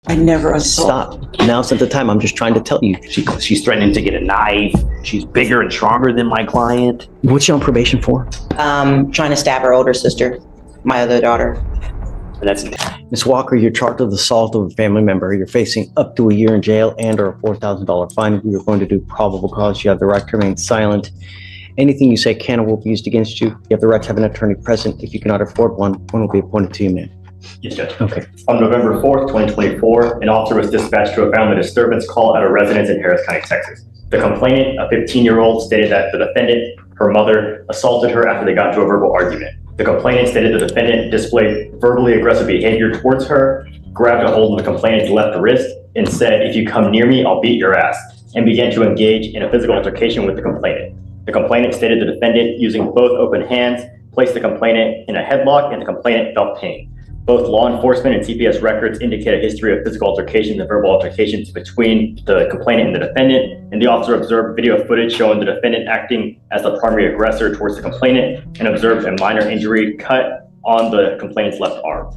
I never assaulted. Stop. Now's not the time. I'm just trying to tell you. She's threatening to get a knife. She's bigger and stronger than my client. What's she on probation for? Trying to stab her older sister, my other daughter. And that's Ms. Walker, you're charged with assault of a family member. You're facing up to a year in jail and or a $4,000 fine. We are going to do probable cause. You have the right to remain silent. Anything you say can or will be used against you. You have the right to have an attorney present. If you cannot afford one will be appointed to you, ma'am. Yes, Judge. Okay. On November 4th, 2024, an officer was dispatched to a family disturbance call at a residence in Harris County, Texas. The complainant, a 15-year-old, stated that the defendant, her mother, assaulted her after they got into a verbal argument. The complainant stated the defendant displayed verbally aggressive behavior towards her, grabbed a hold of the complainant's left wrist, and said, "If you come near me, I'll beat your ass," and began to engage in a physical altercation with the complainant. The complainant stated the defendant, using both open hands, placed the complainant in a headlock and the complainant felt pain. Both law enforcement and CPS records indicate a history of physical altercations and verbal altercations between the complainant and the defendant, and the officer observed video footage showing the defendant acting as the primary aggressor towards the complainant and observed a minor injury cut on the complainant's left arm.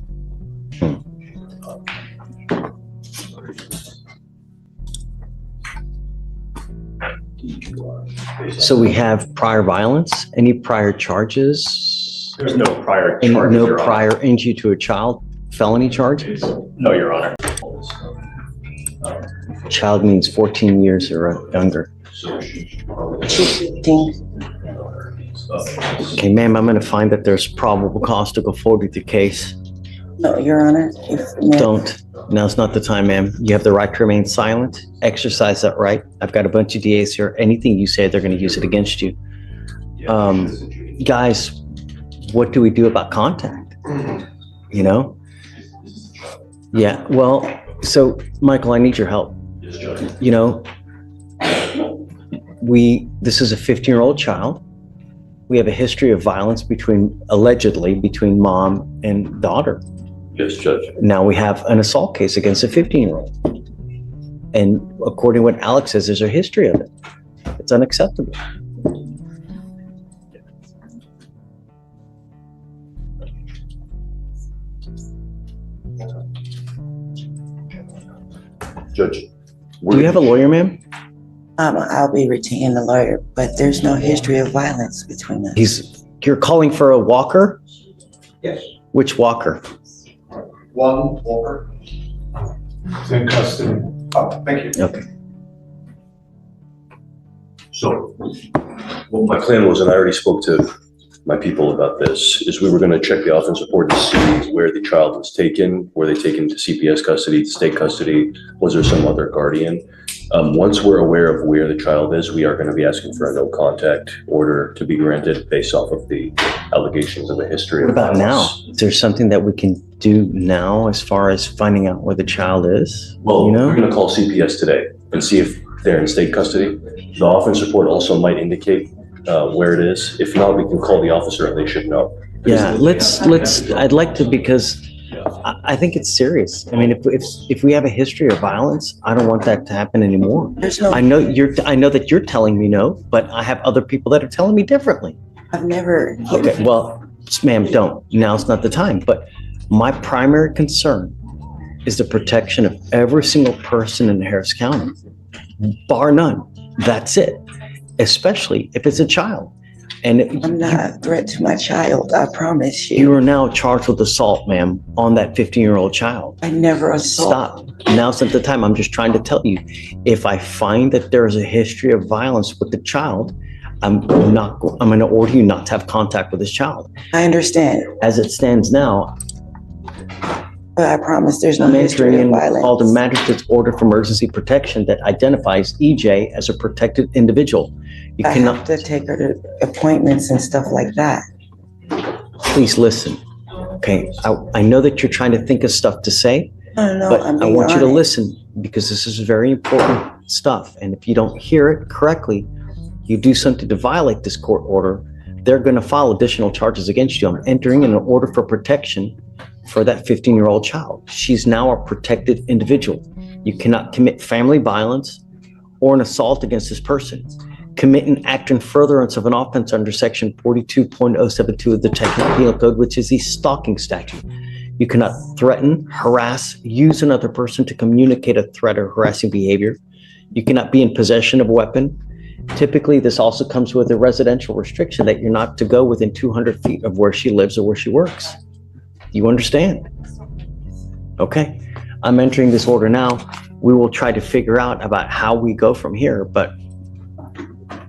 So we have prior violence, any prior charges? There's no prior And charge. no Your Honor. prior injury to a child, felony charges? No, Your Honor. Child means 14 years or younger. She's 15. Okay, ma'am, I'm gonna find that there's probable cause to go forward with your case. No, Your Honor. Don't. Now's not the time, ma'am. You have the right to remain silent. Exercise that right. I've got a bunch of DAs here. Anything you say, they're gonna use it against you. Guys, what do we do about contact? You know? Yeah, well, so Michael, I need your help. You know, this is a 15-year-old child. We have a history of violence allegedly between mom and daughter. Yes, Judge. Now we have an assault case against a 15-year-old. And according to what Alex says, there's a history of it. It's unacceptable. Judge. Do you have a lawyer, ma'am? I'll be retaining a lawyer, but there's no history of violence between us. You're calling for a walker? Yes. Which walker? One Walker. It's in custody. Oh, thank you. Okay. So, what my plan was, and I already spoke to my people about this, is we were going to check the offense report to see where the child was taken. Were they taken to CPS custody, to state custody? Was there some other guardian? Once we're aware of where the child is, we are going to be asking for a no contact order to be granted based off of the allegations of a history. What about now? Is there something that we can do now as far as finding out where the child is? Well, you know? we're going to call CPS today and see if they're in state custody. The offense report also might indicate where it is. If not, we can call the officer and they should know. Yeah, I'd like to, because I think it's serious. I mean, if we have a history of violence, I don't want that to happen anymore. There's no. I know that you're telling me no, but I have other people that are telling me differently. I've never. Okay, well, ma'am, don't. Now's not the time. But my primary concern is the protection of every single person in Harris County, bar none. That's it. Especially if it's a child. And I'm not a threat to my child. I promise you. You are now charged with assault, ma'am, on that 15-year-old child. I never assault. Stop. Now's not the time. I'm just trying to tell you. If I find that there is a history of violence with the child, I'm going to order you not to have contact with this child. I understand. As it stands now, But I promise there's no I'm history entering of in violence. called a magistrate's order for emergency protection that identifies EJ as a protected individual. You I cannot. have to take her to appointments and stuff like that. Please listen. Okay, I know that you're trying to think of stuff to say, No, but I'm I being want you to honest. listen, because this is very important stuff. And if you don't hear it correctly, you do something to violate this court order, they're going to file additional charges against you. I'm entering in an order for protection for that 15-year-old child. She's now a protected individual. You cannot commit family violence or an assault against this person. Commit an act in furtherance of an offense under section 42.072 of the Technical Penal Code, which is the stalking statute. You cannot threaten, harass, use another person to communicate a threat or harassing behavior. You cannot be in possession of a weapon. Typically, this also comes with a residential restriction that you're not to go within 200 feet of where she lives or where she works. You understand? Okay. I'm entering this order now. We will try to figure out about how we go from here, but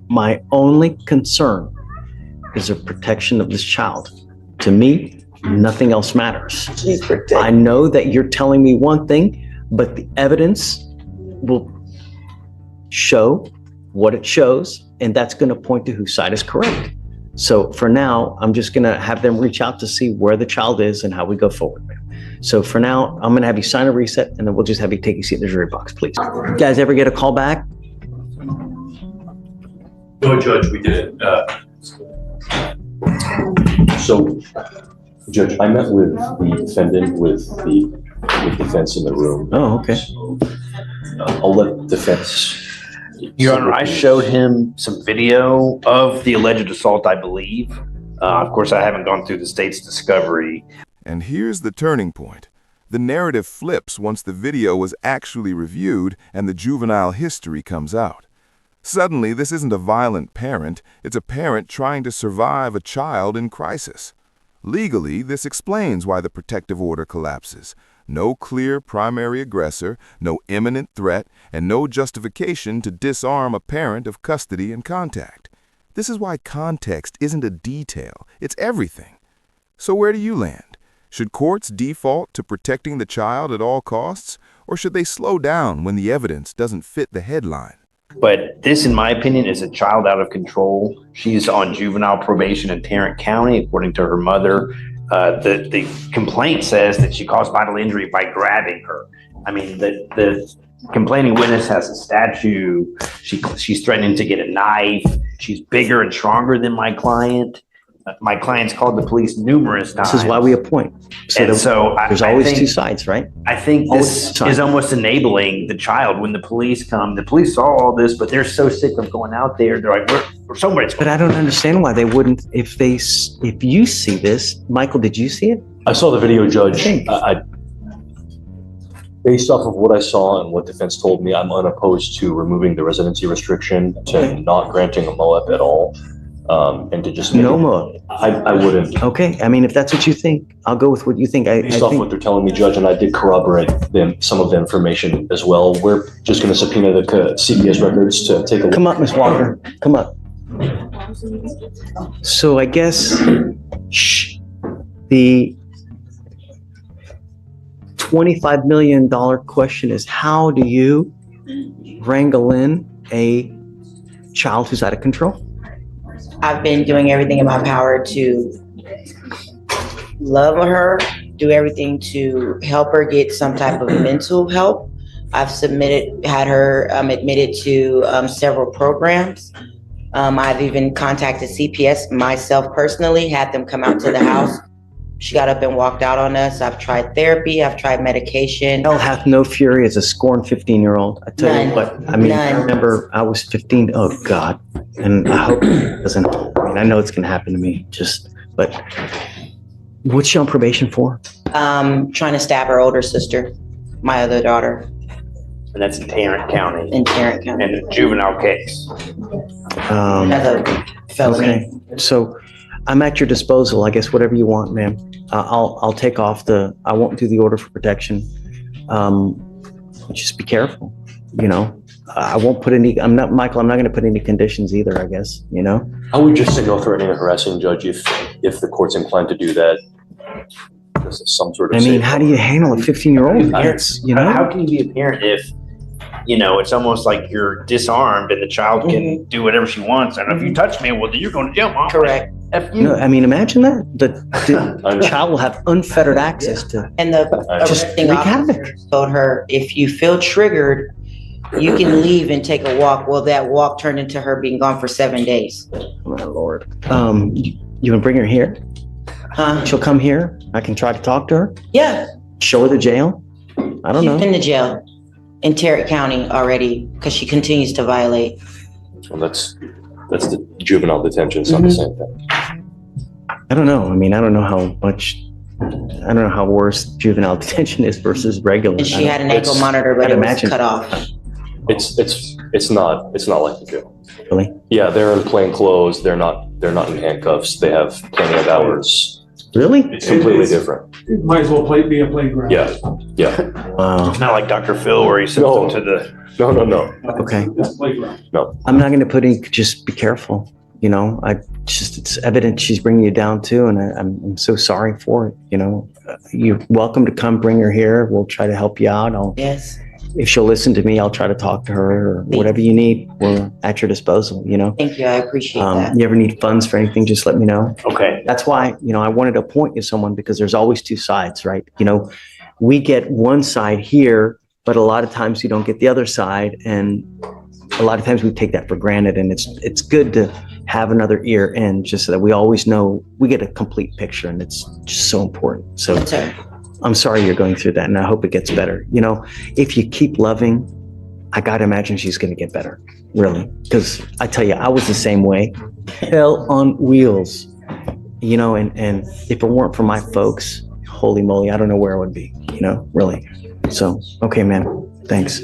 my only concern is the protection of this child. To me, nothing else matters. She's protected. I know that you're telling me one thing, but the evidence will show what it shows, and that's going to point to whose side is correct. So for now, I'm just going to have them reach out to see where the child is and how we go forward. So for now, I'm going to have you sign a reset, and then we'll just have you take a seat in the jury box, please. You guys ever get a call back? No, Judge, we didn't. So, Judge, I met with the defendant with defense in the room. Oh, okay. So, I'll let defense. Your Honor, I showed him some video of the alleged assault, I believe. Of course, I haven't gone through the state's discovery. And here's the turning point. The narrative flips once the video was actually reviewed and the juvenile history comes out. Suddenly, this isn't a violent parent, it's a parent trying to survive a child in crisis. Legally, this explains why the protective order collapses. No clear primary aggressor, no imminent threat, and no justification to disarm a parent of custody and contact. This is why context isn't a detail, it's everything. So where do you land? Should courts default to protecting the child at all costs, or should they slow down when the evidence doesn't fit the headline? But this, in my opinion, is a child out of control. She's on juvenile probation in Tarrant County, according to her mother. The complaint says that she caused bodily injury by grabbing her. I mean, the complaining witness has a statue. She's threatening to get a knife. She's bigger and stronger than my client. My client's called the police numerous times. This is why we appoint. There's always two sides, right? I think this is almost enabling the child. When the police come, the police saw all this, but they're so sick of going out there. They're like, we're somebody's. But I don't understand why they wouldn't. If you see this, Michael, did you see it? I saw the video, Judge. Based off of what I saw and what defense told me, I'm unopposed to removing the residency restriction, to not granting a MOAP at all. And to just no more. I wouldn't. Okay, I mean, if that's what you think, I'll go with what you think. Based off what they're telling me, Judge, and I did corroborate some of the information as well. We're just going to subpoena the CPS records to take a look. Come up, Ms. Walker. Come up. So I guess the $25 million question is, how do you wrangle in a child who's out of control? I've been doing everything in my power to love her, do everything to help her get some type of mental help. I've had her admitted to several programs. I've even contacted CPS myself personally, had them come out to the house. She got up and walked out on us. I've tried therapy. I've tried medication. Hell hath no fury as a scorned 15-year-old. I tell you what, I mean, I remember I was 15. Oh, God. And I hope it doesn't. I mean, I know it's going to happen to me, but what's she on probation for? Trying to stab her older sister, my other daughter. And that's in Tarrant County. In Tarrant County. And a juvenile case. Another felony. Okay. So I'm at your disposal. I guess whatever you want, ma'am. I'll take off I won't do the order for protection. Just be careful, you know. I won't put any, Michael, I'm not going to put any conditions either, I guess, you know. I would just say no threatening or harassing, Judge, if the court's inclined to do that. This is some sort of. I mean, how do you handle a 15-year-old? You know, how can you be a parent if, you know, it's almost like you're disarmed and the child can do whatever she wants. And if you touch me, well, you're going to jail, Mom. Correct. F you. No, I mean, imagine that. The child will have unfettered access to. And the Just arresting wreak officer havoc. told her, if you feel triggered, you can leave and take a walk. Well, that walk turned into her being gone for 7 days. My Lord. You want to bring her here? She'll come here. I can try to talk to her. Yeah. Show her the jail. I don't know. She's in the jail in Tarrant County already because she continues to violate. Well, that's the juvenile detention. It's not the same thing. I don't know. I mean, I don't know how much I don't know how worse juvenile detention is versus regular. And she had an ankle monitor, but I'd it was imagine. cut off. It's not like the jail. Really? Yeah, they're in plain clothes. They're not in handcuffs. They have plenty of hours. Really? It's completely different. It might as well be a playground. Yeah. Wow. It's not like Dr. Phil where he sends No. them to the. No. Okay. It's a playground. I'm not going to put in, just be careful. You know, it's evident she's bringing you down too. And I'm so sorry for it. You know, you're welcome to come bring her here. We'll try to help you out. Yes. If she'll listen to me, I'll try to talk to her or whatever you need. We're at your disposal, you know. Thank you. I appreciate that. You ever need funds for anything, just let me know. Okay. That's why, you know, I wanted to appoint you someone because there's always two sides, right? You know, we get one side here, but a lot of times you don't get the other side. And a lot of times we take that for granted. And it's good to have another ear in just so that we always know we get a complete picture. And it's just so important. So Yes, sir. I'm sorry you're going through that. And I hope it gets better. You know, if you keep loving, I got to imagine she's going to get better. Really. Because I tell you, I was the same way. Hell on wheels. You know, and if it weren't for my folks, holy moly, I don't know where I would be, you know, really. So, okay, man, thanks.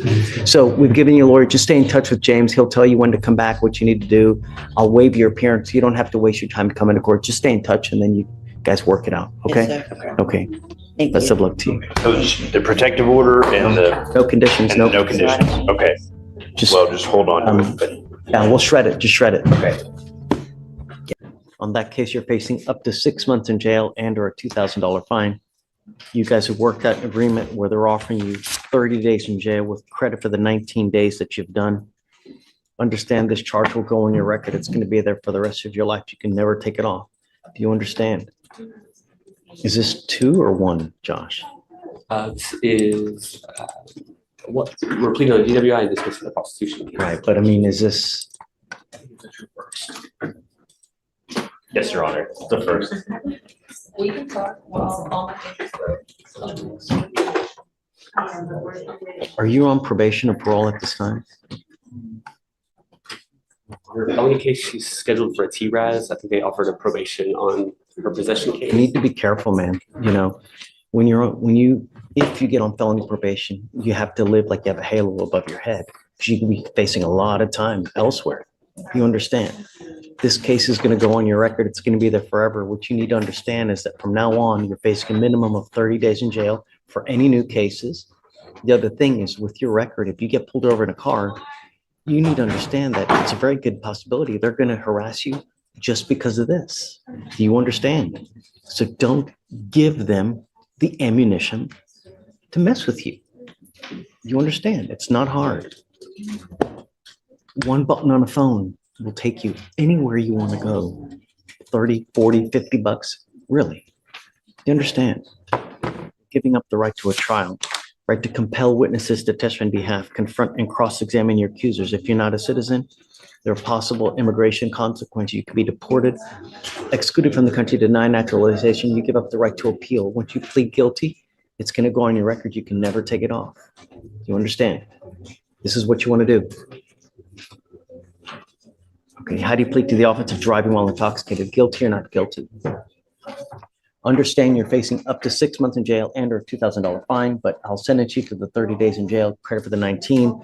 So we've given you a lawyer. Just stay in touch with James. He'll tell you when to come back, what you need to do. I'll waive your appearance. You don't have to waste your time to come into court. Just stay in touch and then you guys work it out. Okay? Yes, sir. Okay. Thank Best you. of luck to you. So the protective order and the. No conditions, And no. no conditions. Okay. Just, Well, just hold on to it. But yeah, we'll shred it. Just shred it. Okay. On that case, you're facing up to 6 months in jail and or a $2,000 fine. You guys have worked out an agreement where they're offering you 30 days in jail with credit for the 19 days that you've done. Understand this charge will go on your record. It's going to be there for the rest of your life. You can never take it off. Do you understand? Is this 2 or 1, Josh? This is what we're pleading on DWI and dismissing the prostitution. Right, but I mean, is this, Yes, Your Honor. The first. We can talk while all my papers go. are you on probation or parole at this time? The only case she's scheduled for a TRAS, I think they offered a probation on her possession You case. need to be careful, man. You know, if you get on felony probation, you have to live like you have a halo above your head because you can be facing a lot of time elsewhere. You understand? This case is going to go on your record. It's going to be there forever. What you need to understand is that from now on, you're facing a minimum of 30 days in jail for any new cases. The other thing is with your record, if you get pulled over in a car, you need to understand that it's a very good possibility they're going to harass you just because of this. Do you understand? So don't give them the ammunition to mess with you. You understand? It's not hard. One button on a phone will take you anywhere you want to go. 30, 40, 50 bucks. Really? You understand? Giving up the right to a trial, right to compel witnesses to testify on behalf, confront and cross-examine your accusers. If you're not a citizen, there are possible immigration consequences. You could be deported, excluded from the country, denied naturalization. You give up the right to appeal. Once you plead guilty, it's going to go on your record. You can never take it off. You understand? This is what you want to do. Okay, how do you plead to the offense of driving while intoxicated? Guilty or not guilty? Understand you're facing up to 6 months in jail and or a $2,000 fine, but I'll sentence you to the 30 days in jail, credit for the 19.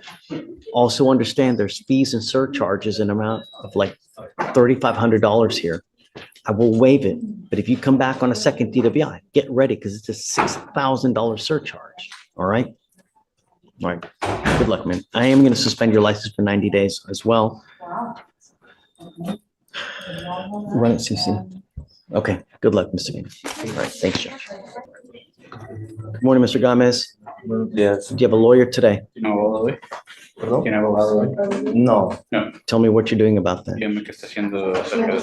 Also understand there's fees and surcharges in amount of like $3,500 here. I will waive it, but if you come back on a second DWI, get ready because it's a $6,000 surcharge. All right? All right. Good luck, man. I am going to suspend your license for 90 days as well. Run it, CC. Okay, good luck, Mr. Gaines. All right, thanks, Josh. Good morning, Mr. Gomez. Yes. Do you have a lawyer today? ¿Tiene abogado hoy? ¿Tiene abogado hoy? No, Tell me what you're doing about that. Dígame qué está haciendo acerca de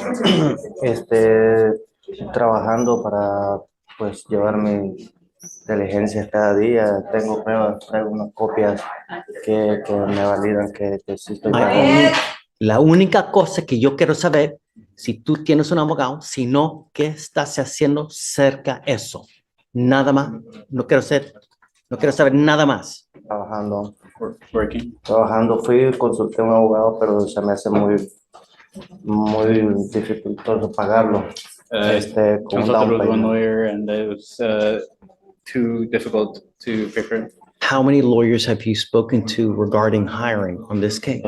eso. trabajando para pues llevar mis diligencias cada día. Tengo pruebas, traigo unas copias que me validan que sí estoy pagando. La única cosa que yo quiero saber, si tú tienes un abogado, si no, ¿qué estás haciendo cerca de eso? Nada más. No quiero saber nada más. Trabajando. Working. Trabajando, consulté a un abogado, pero se me hace muy dificultoso pagarlo. con un down payment. lawyer and it was too difficult to pay for it. How many lawyers have you spoken to regarding hiring on this case?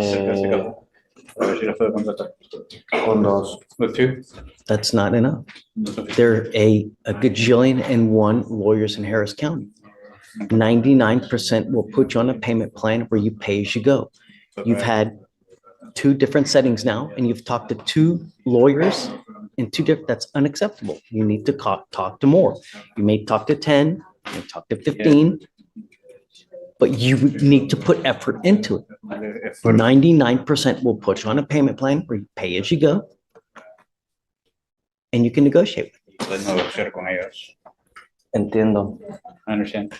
Con dos. With two? That's not enough. There are a gajillion and one lawyers in Harris County. 99% will put you on a payment plan where you pay as you go. You've had two different settings now, and you've talked to two lawyers in two different, that's unacceptable. You need to talk to more. You may talk to 10, you may talk to 15, but you need to put effort into it. 99% will put you on a payment plan where you pay as you go, and you can negotiate. Entiendo. I understand.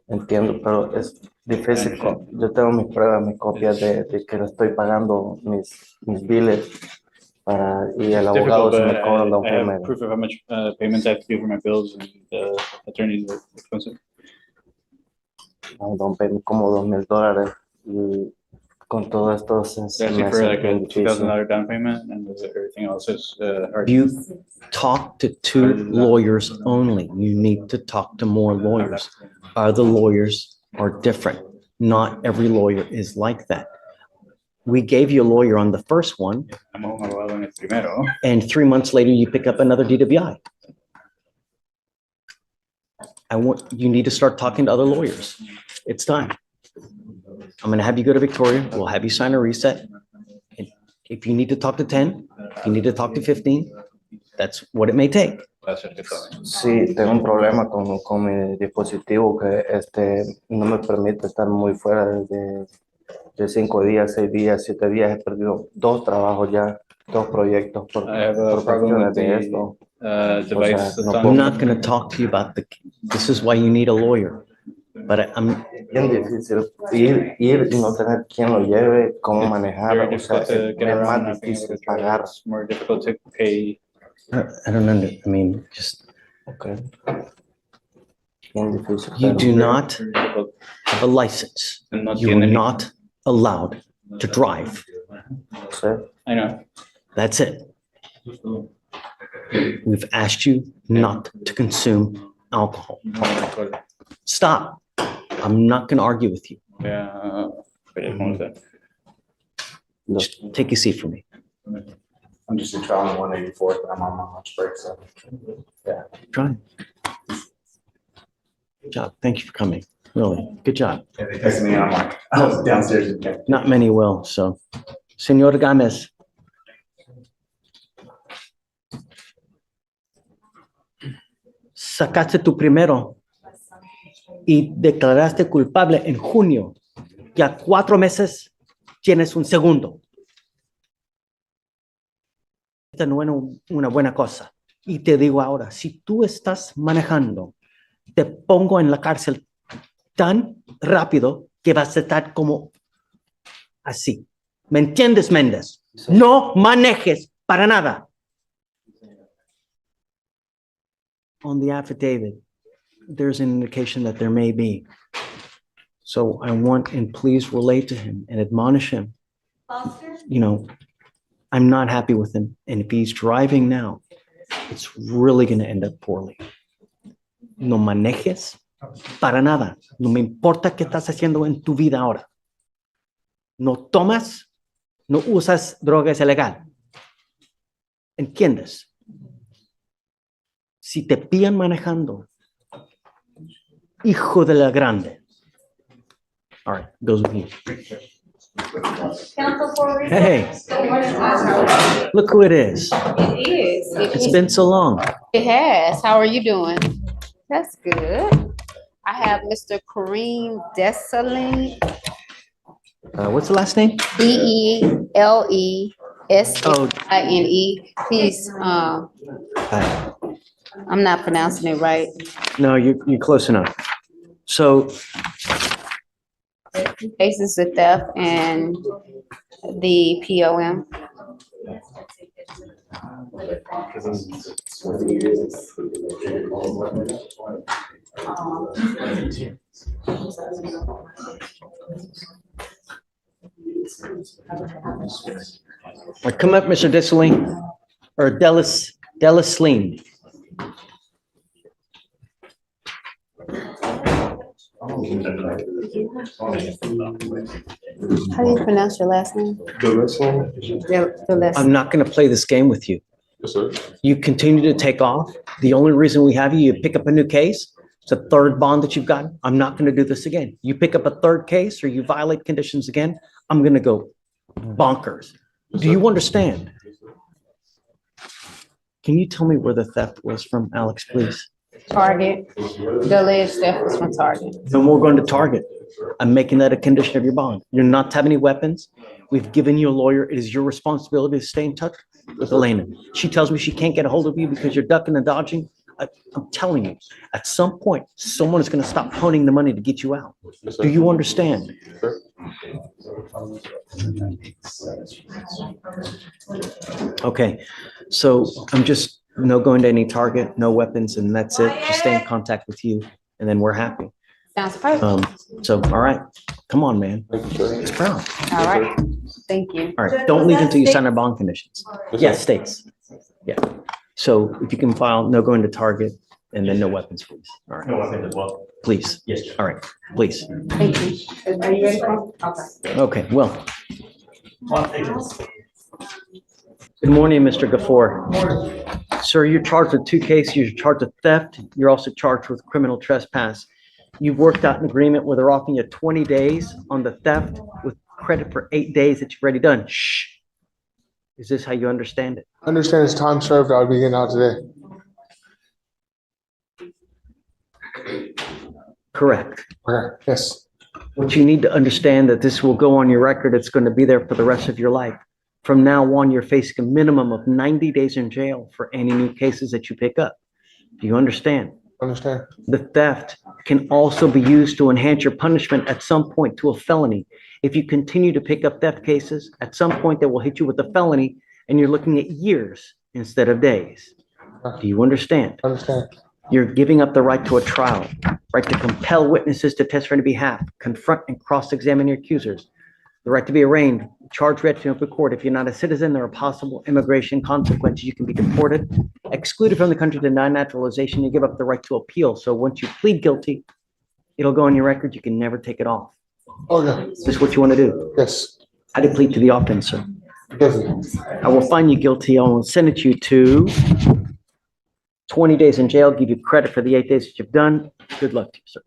Entiendo, pero es difícil. Yo tengo mis pruebas, mis copias de que le estoy pagando mis biles y el abogado se me cobra down I have payment. proof of how much payments I have to do for my bills and the attorneys are expensive. Down payment como $2,000 y con todo esto se me Especially for hace like bien a difícil. $2,000 down payment and everything else is hard. You talk to two lawyers only. You need to talk to more lawyers. Other lawyers are different. Not every lawyer is like that. We gave you a lawyer on the first one, and 3 months later, you pick up another DWI. You need to start talking to other lawyers. It's time. I'm going to have you go to Victoria. We'll have you sign a reset. And if you need to talk to 10, if you need to talk to 15, that's what it may take. Sí, tengo un problema con mi dispositivo que no me permite estar muy fuera de 5 días, 6 días, 7 días. He perdido 2 trabajos ya, 2 proyectos por cuestiones de esto. Device. I'm not going to talk to you about this is why you need a lawyer. But I'm bien difícil ir y no tener quien lo lleve, cómo manejar, o sea, es más difícil pagar. It's more difficult to pay. I don't know. I mean, just Okay. Bien difícil. you do not have a license. You are not allowed to drive. Sí. I know. That's it. We've asked you not to consume alcohol. Stop. I'm not going to argue with you. Yeah. Just take a seat for me. I'm just a child on 184th, and I'm on my lunch break, so. Try. Good job. Thank you for coming. Really, good job. Yeah, they texted me, and I'm like, I was downstairs. Not many will, so. Senor Gámez. Sacaste tu primero y declaraste culpable en junio. Ya 4 meses tienes un segundo. Esta no es una buena cosa. Y te digo ahora, si tú estás manejando, te pongo en la cárcel tan rápido que vas a estar como así. ¿Me entiendes, Méndez? Sí. No manejes para nada. On the affidavit, there's an indication that there may be. So I want, and please relate to him and admonish him. You know, I'm not happy with him. And if he's driving now, it's really going to end up poorly. No manejes para nada. No me importa qué estás haciendo en tu vida ahora. No tomas, no usas drogas ilegal. ¿Entiendes? Si te pillan manejando, hijo de la grande. All right, goes with you. Hey, look who it is. It is. It's been so long. It has. How are you doing? That's good. I have Mr. Kareem Desalegn, What's the last name? Deeleseine. He's, I'm not pronouncing it right. No, you're close enough. So Cases of theft and the POM. come up, Mr. Desalegn, or Delis. Delasleen. How do you pronounce your last name? I'm not going to play this game with you. Yes, sir. You continue to take off. The only reason we have you pick up a new case. It's a third bond that you've got. I'm not going to do this again. You pick up a third case or you violate conditions again, I'm going to go bonkers. Do you understand? Can you tell me where the theft was from, Alex, please? Target. The alleged theft was from Target. Then we're going to Target. I'm making that a condition of your bond. You're not to have any weapons. We've given you a lawyer. It is your responsibility to stay in touch with Elena. She tells me she can't get a hold of you because you're ducking and dodging. I'm telling you, at some point, someone is going to stop honing the money to get you out. Do you understand? Sure. Okay, so I'm just no going to any Target, no weapons, and that's it. Just stay in contact with you, and then we're happy. Sounds perfect. So, all right, come on, man. Thank you, sir. It's Brown. All right. Thank you. All right, don't leave until you sign our bond conditions. Yes, states. Yeah. So if you can file no going to Target and then no weapons, please. All right, No weapons as well. please. Yes, sir. All right, please. Thank you. Are you ready for? Okay. Okay, well. Good morning, Mr. Gafour. Sir, you're charged with 2 cases. You're charged with theft. You're also charged with criminal trespass. You've worked out an agreement where they're offering you 20 days on the theft with credit for 8 days that you've already done. Shh. Is this how you understand it? I understand it's time served. I'll be getting out today. Correct. Okay, yes. But you need to understand that this will go on your record. It's going to be there for the rest of your life. From now on, you're facing a minimum of 90 days in jail for any new cases that you pick up. Do you understand? Understand. The theft can also be used to enhance your punishment at some point to a felony. If you continue to pick up theft cases, at some point they will hit you with a felony and you're looking at years instead of days. Do you understand? Understand. You're giving up the right to a trial, right to compel witnesses to testify on your behalf, confront and cross-examine your accusers, the right to be arraigned, charged, read to open court. If you're not a citizen, there are possible immigration consequences. You can be deported, excluded from the country, denied naturalization. You give up the right to appeal. So once you plead guilty, it'll go on your record. You can never take it off. Okay, Is this what you want to do? yes. How do you plead to the offense, sir? Yes. I will find you guilty. I will sentence you to 20 days in jail, give you credit for the 8 days that you've done. Good luck to you, sir.